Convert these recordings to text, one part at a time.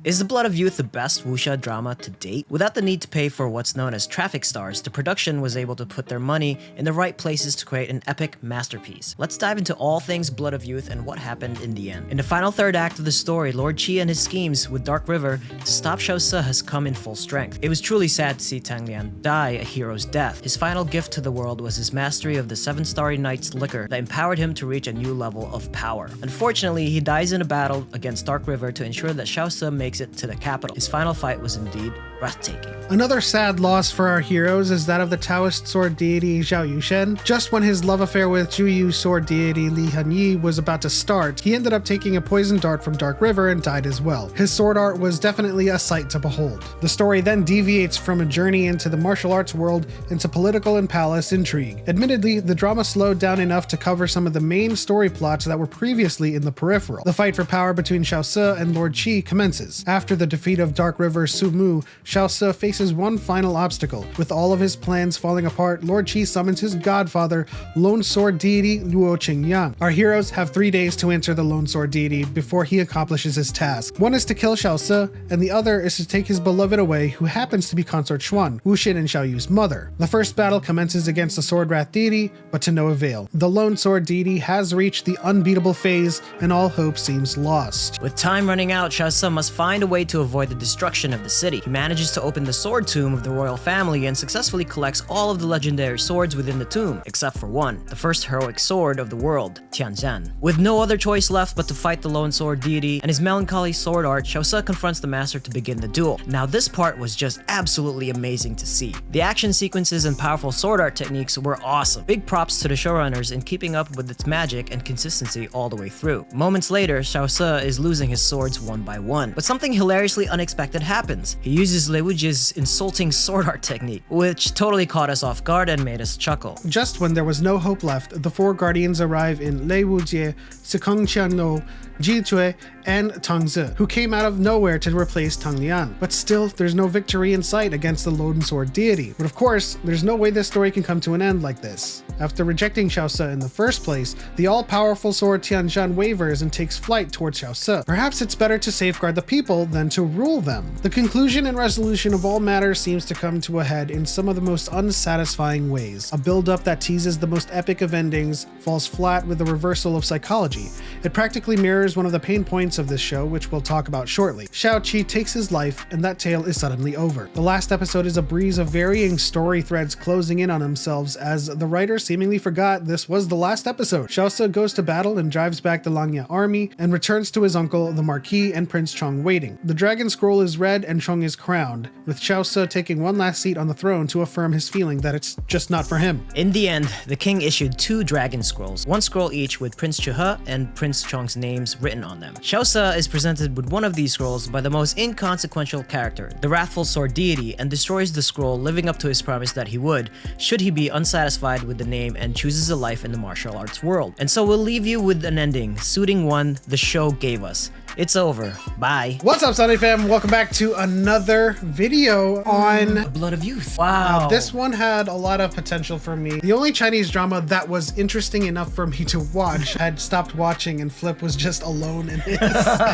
Is The Blood of Youth the best wuxia drama to date? Without the need to pay for what's known as traffic stars, the production was able to put their money in the right places to create an epic masterpiece. Let's dive into all things Blood of Youth and what happened in the end. In the final third act of the story, Lord Qi and his schemes with Dark River to stop Xiao Se has come in full strength. It was truly sad to see Tang Lian die a hero's death. His final gift to the world was his mastery of the Seven Starry Night's liquor that empowered him to reach a new level of power. Unfortunately, he dies in a battle against Dark River to ensure that Xiao Se makes it to the capital. His final fight was indeed breathtaking. Another sad loss for our heroes is that of the Taoist sword deity Zhao Yushen. Just when his love affair with Juyu sword deity Li Hanyi was about to start, he ended up taking a poison dart from Dark River and died as well. His sword art was definitely a sight to behold. The story then deviates from a journey into the martial arts world into political and palace intrigue. Admittedly, the drama slowed down enough to cover some of the main story plots that were previously in the peripheral. The fight for power between Xiao Se and Lord Qi commences. After the defeat of Dark River Su Mu, Xiao Se faces one final obstacle. With all of his plans falling apart, Lord Qi summons his godfather, Lone Sword Deity Luo Qingyang. Our heroes have 3 days to enter the Lone Sword Deity before he accomplishes his task. One is to kill Xiao Se, and the other is to take his beloved away, who happens to be Consort Xuan, Wu Xin and Xiao Yu's mother. The first battle commences against the Sword Wrath Deity, but to no avail. The Lone Sword Deity has reached the unbeatable phase, and all hope seems lost. With time running out, Xiao Se must find a way to avoid the destruction of the city. He manages to open the sword tomb of the royal family and successfully collects all of the legendary swords within the tomb, except for one, the first heroic sword of the world, Tianzhan. With no other choice left but to fight the Lone Sword Deity and his melancholy sword art, Xiao Se confronts the master to begin the duel. Now this part was just absolutely amazing to see. The action sequences and powerful sword art techniques were awesome. Big props to the showrunners in keeping up with its magic and consistency all the way through. Moments later, Xiao Se is losing his swords one by one, but something hilariously unexpected happens. He uses Lei Wuji's insulting sword art technique, which totally caught us off guard and made us chuckle. Just when there was no hope left, the four guardians arrive in Lei Wujie, Sikong Qianlo, Ji Cui, and Tang Zi, who came out of nowhere to replace Tang Lian. But still, there's no victory in sight against the Lone Sword Deity. But of course, there's no way this story can come to an end like this. After rejecting Xiao Se in the first place, the all-powerful sword Tianzhan wavers and takes flight towards Xiao Se. Perhaps it's better to safeguard the people than to rule them. The conclusion and resolution of all matters seems to come to a head in some of the most unsatisfying ways. A build-up that teases the most epic of endings falls flat with a reversal of psychology. It practically mirrors one of the pain points of this show, which we'll talk about shortly. Xiao Qi takes his life, and that tale is suddenly over. The last episode is a breeze of varying story threads closing in on themselves, as the writer seemingly forgot this was the last episode. Xiao Se goes to battle and drives back the Langya army, and returns to his uncle, the Marquis, and Prince Chong waiting. The dragon scroll is read and Chong is crowned, with Xiao Se taking one last seat on the throne to affirm his feeling that it's just not for him. In the end, the king issued 2 dragon scrolls, one scroll each with Prince Chuhe and Prince Chong's names written on them. Xiao Se is presented with one of these scrolls by the most inconsequential character, the Wrathful Sword Deity, and destroys the scroll, living up to his promise that he would, should he be unsatisfied with the name and chooses a life in the martial arts world. And so we'll leave you with an ending, suiting one the show gave us. It's over. Bye. What's up, Sunday fam? Welcome back to another video on Blood of Youth. Wow. This one had a lot of potential for me. The only Chinese drama that was interesting enough for me to watch had stopped watching, and Flip was just alone in it.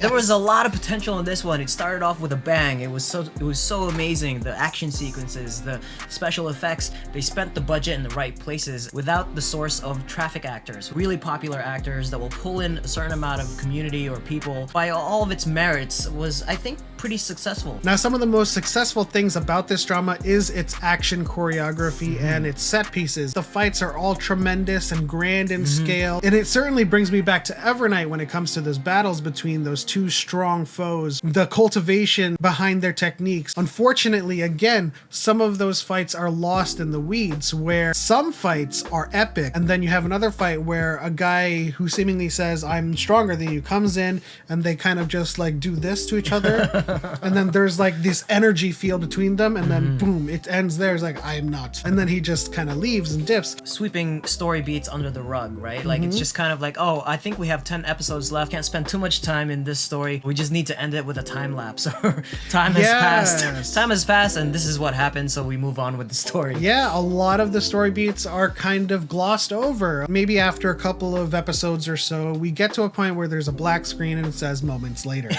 There was a lot of potential in this one. It started off with a bang. It was so amazing. The action sequences, the special effects, they spent the budget in the right places without the source of traffic actors, really popular actors that will pull in a certain amount of community or people. By all of its merits, was, I think, pretty successful. Now, some of the most successful things about this drama is its action choreography and its set pieces. The fights are all tremendous and grand in scale, and it certainly brings me back to Evernight when it comes to those battles between those two strong foes, the cultivation behind their techniques. Unfortunately, again, some of those fights are lost in the weeds, where some fights are epic, and then you have another fight where a guy who seemingly says, "I'm stronger than you," comes in and they kind of just like do this to each other. And then there's like this energy field between them, and then boom, it ends there. It's like, I am not. And then he just kind of leaves and dips. Sweeping story beats under the rug, right? Like, it's just kind of like, oh, I think we have 10 episodes left. Can't spend too much time in this story. We just need to end it with a time lapse. Or time has passed. Time has passed, and this is what happened, so we move on with the story. Yeah, a lot of the story beats are kind of glossed over. Maybe after a couple of episodes or so, we get to a point where there's a black screen and it says moments later.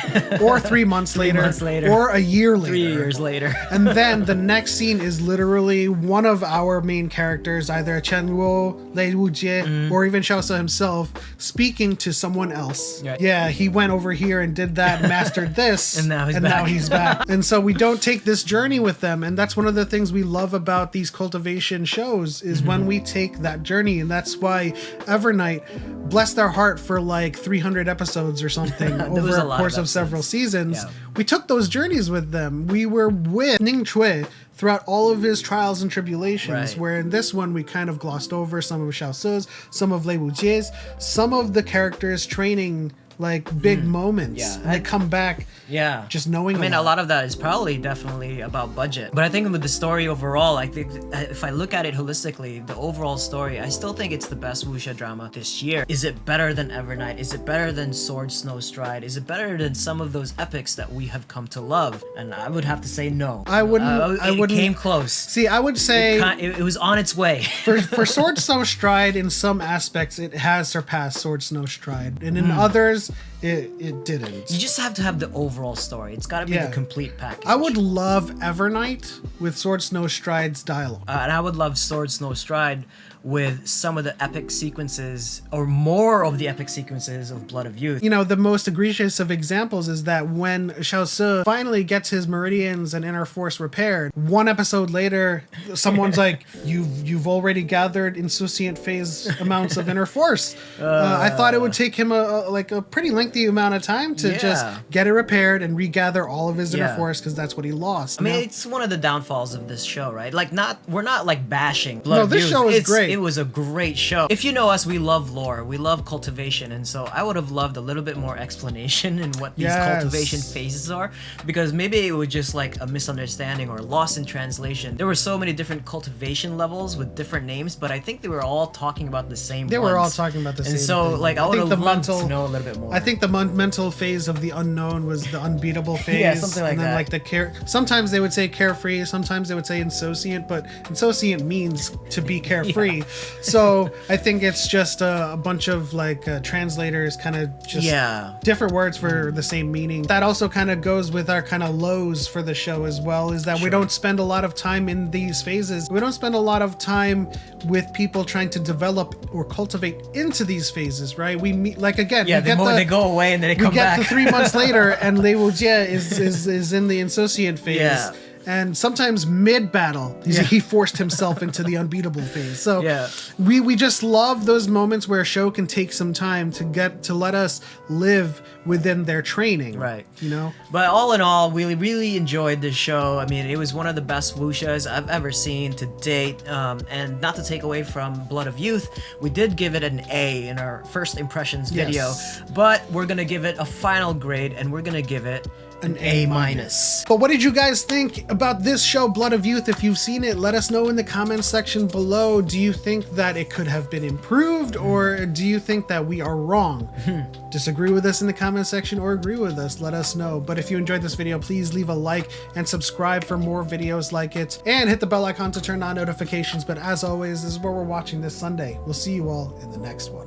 Or 3 months later. months later. or a year later. 3 years later. And then the next scene is literally one of our main characters, either Chen Luo, Lei Wujie, or even Xiaosa himself, speaking to someone else. Right. Yeah, he went over here and did that, mastered this, And now he's back. And so we don't take this journey with them, and that's one of the things we love about these cultivation shows is when we take that journey, and that's why Evernight, bless their heart, for like 300 episodes or something over a course of several seasons, we took those journeys with them. We were with Ning Chui throughout all of his trials and tribulations, where in this one we kind of glossed over some of Xiao Su's, some of Lei Wujie's, some of the characters training like big moments, and they come back just knowing. I mean, a lot of that is probably definitely about budget, but I think with the story overall, I think if I look at it holistically, the overall story, I still think it's the best wuxia drama this year. Is it better than Evernight? Is it better than Sword Snow Stride? Is it better than some of those epics that we have come to love? And I would have to say no. I wouldn't. It came close. See, I would say it was on its way. for Sword Snow Stride, in some aspects, it has surpassed Sword Snow Stride, and in others, it didn't. You just have to have the overall story. It's got to be the complete package. I would love Evernight with Sword Snow Stride's dialogue. And I would love Sword Snow Stride with some of the epic sequences, or more of the epic sequences of Blood of Youth. You know, the most egregious of examples is that when Xiao Su finally gets his meridians and inner force repaired, one episode later, someone's like, you've already gathered insouciant phase amounts of inner force. I thought it would take him a pretty lengthy amount of time to just get it repaired and regather all of his inner force, because that's what he lost. I mean, it's one of the downfalls of this show, right? Like, we're not like bashing Blood of Youth. This show is great. It was a great show. If you know us, we love lore, we love cultivation, and so I would have loved a little bit more explanation in what these cultivation phases are, because maybe it was just like a misunderstanding or lost in translation. There were so many different cultivation levels with different names, but I think they were all talking about the same. They were all talking about the same. And so, thing. like, I would have loved to know a little bit more. I think the mental phase of the unknown was the unbeatable phase. Yeah, something like that. And then like sometimes they would say carefree, sometimes they would say insouciant, but insouciant means to be carefree. So I think it's just a bunch of like translators kind of just different words for the same meaning. That also kind of goes with our kind of lows for the show as well, is that we don't spend a lot of time in these phases. We don't spend a lot of time with people trying to develop or cultivate into these phases, right? We meet, like, again, they go away and then they come back. We get to 3 months later and Lei Wujie is in the insouciant phase. Yeah. And sometimes mid-battle, he forced himself into the unbeatable phase. So we just love those moments where a show can take some time to let us live within their training. Right. You know? But all in all, we really enjoyed this show. I mean, it was one of the best wuxias I've ever seen to date. And not to take away from Blood of Youth, we did give it an A in our first impressions video. But we're going to give it a final grade, and we're going to give it an A-. But what did you guys think about this show, Blood of Youth? If you've seen it, let us know in the comments section below. Do you think that it could have been improved, or do you think that we are wrong? Disagree with us in the comment section, or agree with us? Let us know. But if you enjoyed this video, please leave a like and subscribe for more videos like it, and hit the bell icon to turn on notifications. But as always, this is what we're watching this Sunday. We'll see you all in the next one.